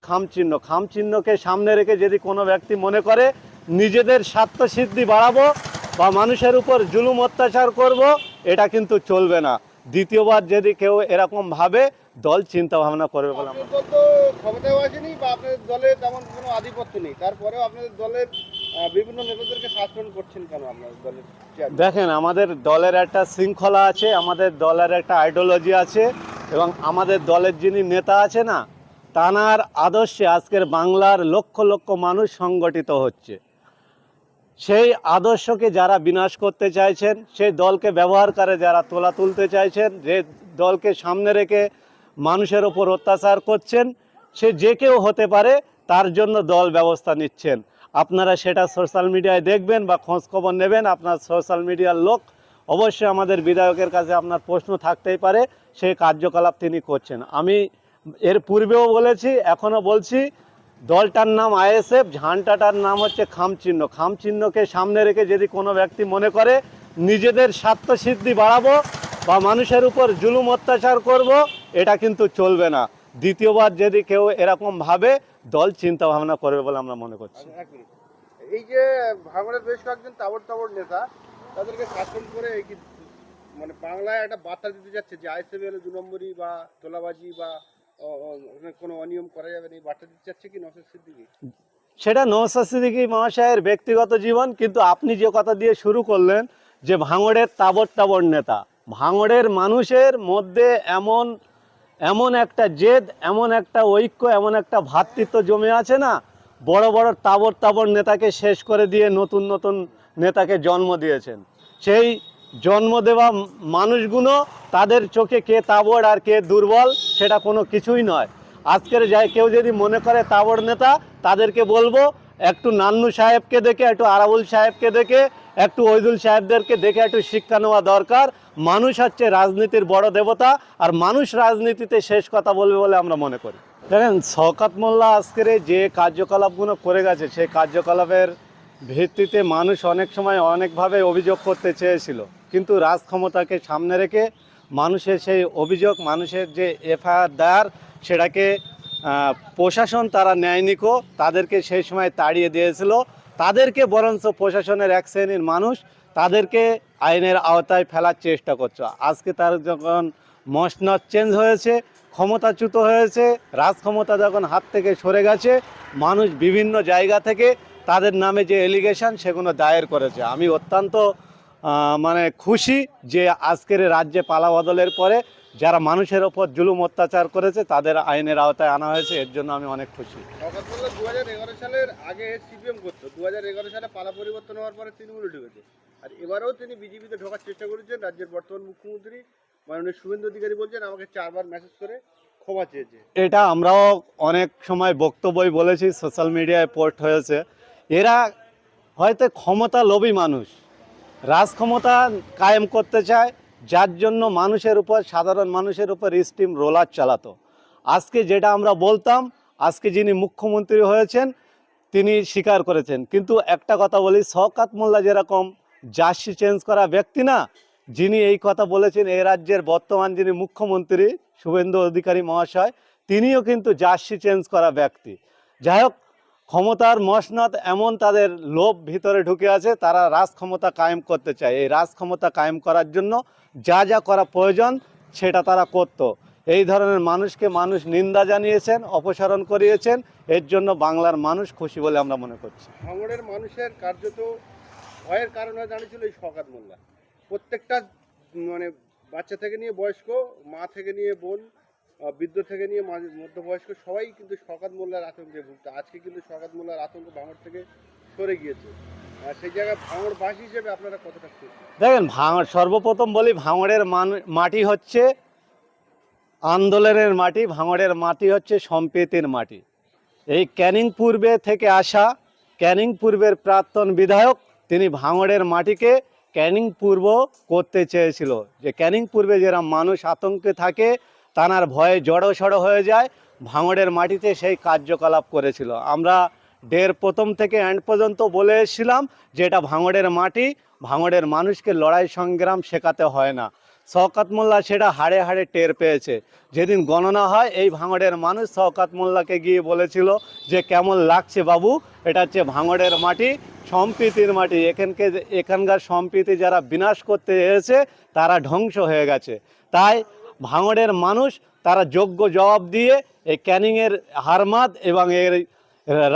খামচিহ্ন, খামচিহ্নকে সামনে রেখে যদি কোনো ব্যক্তি মনে করে নিজেদের স্বার্থসিদ্ধি বাড়াবো বা মানুষের উপর জুলুম অত্যাচার করব, এটা কিন্তু চলবে না। দ্বিতীয়বার যদি কেউ এরকম ভাবে, দল চিন্তা ভাবনা করবে বলে আমরা। তো ক্ষমতায় আসেনি বা আপনাদের দলের তেমন কোনো আধিপত্য নেই, তারপরেও আপনাদের দলের বিভিন্ন নেতাদেরকে শাসন করছেন কেন আপনাদের দলের চেয়ারম্যান? দেখেন, আমাদের দলের একটা শৃঙ্খলা আছে, আমাদের দলের একটা আইডিওলজি আছে, এবং আমাদের দলের যিনি নেতা আছে না, তানার আদর্শে আজকের বাংলার লক্ষ লক্ষ মানুষ সংগঠিত হচ্ছে। সেই আদর্শকে যারা বিনাশ করতে চাইছেন, সেই দলকে ব্যবহার করে যারা তোলা তুলতে চাইছেন, যে দলকে সামনে রেখে মানুষের ওপর অত্যাচার করছেন, সে যে কেউ হতে পারে, তার জন্য দল ব্যবস্থা নিচ্ছেন। আপনারা সেটা সোশ্যাল মিডিয়ায় দেখবেন বা খোঁজখবর নেবেন। আপনার সোশ্যাল মিডিয়ার লোক, অবশ্যই আমাদের বিধায়কের কাছে আপনার প্রশ্ন থাকতেই পারে, সেই কার্যকলাপ তিনি করছেন। আমি এর পূর্বেও বলেছি, এখনও বলছি, দলটার নাম আইএসএফ, ঝান্ডাটার নাম হচ্ছে খামচিহ্ন। খামচিহ্নকে সামনে রেখে যদি কোনো ব্যক্তি মনে করে নিজেদের স্বার্থসিদ্ধি বাড়াবো বা মানুষের উপর জুলুম অত্যাচার করব, এটা কিন্তু চলবে না। দ্বিতীয়বার যদি কেউ এরকম ভাবে, দল চিন্তা ভাবনা করবে বলে আমরা মনে করছি। এই যে ভাঙড়ের বেশ কয়েকজন তাবড় তাবড় নেতা, তাদেরকে শাসন করে এই কি মানে বাংলায় একটা বার্তা দিতে যাচ্ছে যে আইএসএফ এর 2 নম্বরই বা তোলাবাজি বা কোনো অনিয়ম করা যাবে না, এই বার্তা দিতে যাচ্ছে কি নওশাদ সিদ্দিকী? সেটা নওশাদ সিদ্দিকী মহাশয়ের ব্যক্তিগত জীবন, কিন্তু আপনি যে কথা দিয়ে শুরু করলেন যে ভাঙড়ের তাবড় তাবড় নেতা, ভাঙড়ের মানুষের মধ্যে এমন এমন একটা জেদ, এমন একটা ঐক্য, এমন একটা ভ্রাতৃত্ব জমে আছে না, বড় বড় তাবড় তাবড় নেতাকে শেষ করে দিয়ে নতুন নতুন নেতাকে জন্ম দিয়েছেন। সেই জন্ম দেওয়া মানুষগুলো, তাদের চোখে কে তাবড় আর কে দুর্বল সেটা কোনো কিছুই নয়। আজকের যায় কেউ যদি মনে করে তাবড় নেতা, তাদেরকে বলবো একটু নান্নু সাহেবকে দেখে, একটু আরাবুল সাহেবকে দেখে, একটু ওইদুল সাহেবদেরকে দেখে একটু শিক্ষা নেওয়া দরকার। মানুষ হচ্ছে রাজনীতির বড় দেবতা, আর মানুষ রাজনীতিতে শেষ কথা বলবে বলে আমরা মনে করি। দেখেন, শওকত মোল্লা আজকের যে কার্যকলাপগুলো করে গেছে, সেই কার্যকলাপের ভিত্তিতে মানুষ অনেক সময় অনেকভাবে অভিযোগ করতে চেয়েছিল, কিন্তু রাজক্ষমতাকে সামনে রেখে মানুষের সেই অভিযোগ, মানুষের যে এফআইআর দায়ের, সেটাকে প্রশাসন তারা নেয়নিকো, তাদেরকে সেই সময় তাড়িয়ে দিয়েছিল। তাদেরকে বরঞ্চ প্রশাসনের এক শ্রেণীর মানুষ তাদেরকে আইনের আওতায় ফেলার চেষ্টা করছে। আজকে তার যখন মসনদ চেঞ্জ হয়েছে, ক্ষমতাচ্যুত হয়েছে, রাজক্ষমতা যখন হাত থেকে সরে গেছে, মানুষ বিভিন্ন জায়গা থেকে তাদের নামে যে এলিগেশন, সেগুলো দায়ের করেছে। আমি অত্যন্ত মানে খুশি যে আজকের রাজ্যে পালাবদলের পরে যারা মানুষের ওপর জুলুম অত্যাচার করেছে, তাদের আইনের আওতায় আনা হয়েছে। এর জন্য আমি অনেক খুশি। শওকত মোল্লা 2011 সালের আগে সিপিএম করতো, 2011 সালে পালা পরিবর্তন হওয়ার পরে তৃণমূলে ঢুকেছে, আর এবারেও তিনি বিজেপিতে ঢোকার চেষ্টা করেছেন। রাজ্যের বর্তমান মুখ্যমন্ত্রী মাননীয় শুভেন্দু অধিকারী বলছেন আমাকে 4 বার মেসেজ করে ক্ষমা চেয়েছে। এটা আমরাও অনেক সময় বক্তব্যই বলেছি, সোশ্যাল মিডিয়ায় পোস্ট হয়েছে। এরা হয়তো ক্ষমতা লোভী মানুষ, রাজক্ষমতা কায়েম করতে চায়, যার জন্য মানুষের উপর, সাধারণ মানুষের উপর স্টিম রোলার চালাতো। আজকে যেটা আমরা বলতাম, আজকে যিনি মুখ্যমন্ত্রী হয়েছেন তিনি স্বীকার করেছেন। কিন্তু একটা কথা বলি, শওকত মোল্লা যেরকম জার্সি চেঞ্জ করা ব্যক্তি না, যিনি এই কথা বলেছেন, এই রাজ্যের বর্তমান যিনি মুখ্যমন্ত্রী শুভেন্দু অধিকারী মহাশয়, তিনিও কিন্তু জার্সি চেঞ্জ করা ব্যক্তি। যাই হোক, ক্ষমতার মসনদ এমন তাদের লোভ ভিতরে ঢুকে আছে, তারা রাজক্ষমতা কায়েম করতে চায়। এই রাজক্ষমতা কায়েম করার জন্য যা যা করা প্রয়োজন সেটা তারা করত। এই ধরনের মানুষকে মানুষ নিন্দা জানিয়েছেন, অপসারণ করিয়েছেন। এর জন্য বাংলার মানুষ খুশি বলে আমরা মনে করছি। ভাঙড়ের মানুষের কার্যত ভয়ের কারণ হয়ে দাঁড়িয়েছিল এই শওকত মোল্লা। প্রত্যেকটা মানে বাচ্চা থেকে নিয়ে বয়স্ক, মা থেকে নিয়ে বোন, বৃদ্ধ থেকে নিয়ে মধ্যবয়স্ক, সবাই কিন্তু শওকত মোল্লার আতঙ্কে ভুগত। আজকে কিন্তু শওকত মোল্লার আতঙ্ক ভাঙড় থেকে সরে গিয়েছে। সেই জায়গায় ভাঙড়বাসী হিসেবে আপনারা কতটা খুশি? দেখেন, সর্বপ্রথম বলি, ভাঙড়ের মাটি হচ্ছে আন্দোলনের মাটি, ভাঙড়ের মাটি হচ্ছে সম্প্রীতির মাটি। এই ক্যানিং পূর্বে থেকে আসা, ক্যানিং পূর্বের প্রাক্তন বিধায়ক, তিনি ভাঙড়ের মাটিকে ক্যানিং পূর্ব করতে চেয়েছিল, যে ক্যানিং পূর্বে যারা মানুষ আতঙ্কে থাকে, তানার ভয়ে জড়সড় হয়ে যায়, ভাঙড়ের মাটিতে সেই কার্যকলাপ করেছিল। আমরা প্রথম থেকে এন্ড পর্যন্ত বলে এসেছিলাম যে এটা ভাঙড়ের মাটি, ভাঙড়ের মানুষকে লড়াই সংগ্রাম শেখাতে হয় না। শওকত মোল্লা সেটা হাড়ে হাড়ে টের পেয়েছে। যেদিন গণনা হয় এই ভাঙড়ের মানুষ শওকত মোল্লাকে গিয়ে বলেছিল যে কেমন লাগছে বাবু, এটা হচ্ছে ভাঙড়ের মাটি, সম্প্রীতির মাটি, এখানকার সম্প্রীতি যারা বিনাশ করতে এসেছে তারা ধ্বংস হয়ে গেছে। তাই ভাঙড়ের মানুষ তারা যোগ্য জবাব দিয়ে এই ক্যানিংয়ের হারমাদ এবং এর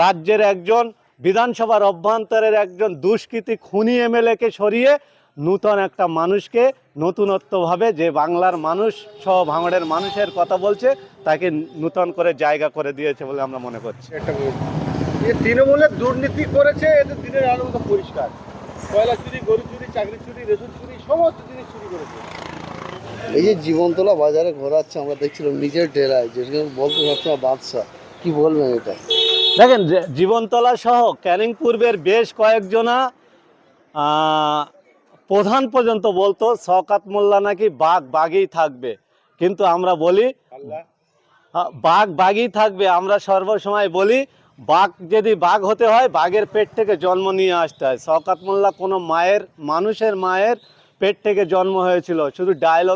রাজ্যের একজন বিধানসভার অভ্যন্তরের একজন দুষ্কৃতী খুনি এমএলএকে সরিয়ে নূতন একটা মানুষকে নতুনত্বভাবে, যে বাংলার মানুষ সহ ভাঙড়ের মানুষের কথা বলছে, তাকে নূতন করে জায়গা করে দিয়েছে বলে আমরা মনে করছি। একটা যে তৃণমূলের দুর্নীতি করেছে, এদের দিনের আনন্দ পরিষ্কার। কয়লা চুরি, গরু চুরি, চাকরি চুরি, রেশন চুরি, সমস্ত জিনিস চুরি করেছে। এই যে জীবনতলা বাজারে ঘোরাচ্ছে, আমরা দেখছিলাম নিজের ডেরায়, যেটা বলতে সবসময় বাদশা, কি বলবেন এটা? দেখেন, জীবনতলা সহ ক্যানিং পূর্বের বেশ কয়েকজনা প্রধান পর্যন্ত বলতো শওকত মোল্লা নাকি বাঘই থাকবে, কিন্তু আমরা বলি আল্লাহ বাঘই থাকবে। আমরা সর্বসময় বলি বাঘ যদি বাঘ হতে হয় বাঘের পেট থেকে জন্ম নিয়ে আসতে হয়। শওকত মোল্লা কোনো মানুষের মায়ের পেট থেকে জন্ম হয়েছিল, শুধু ডায়লগ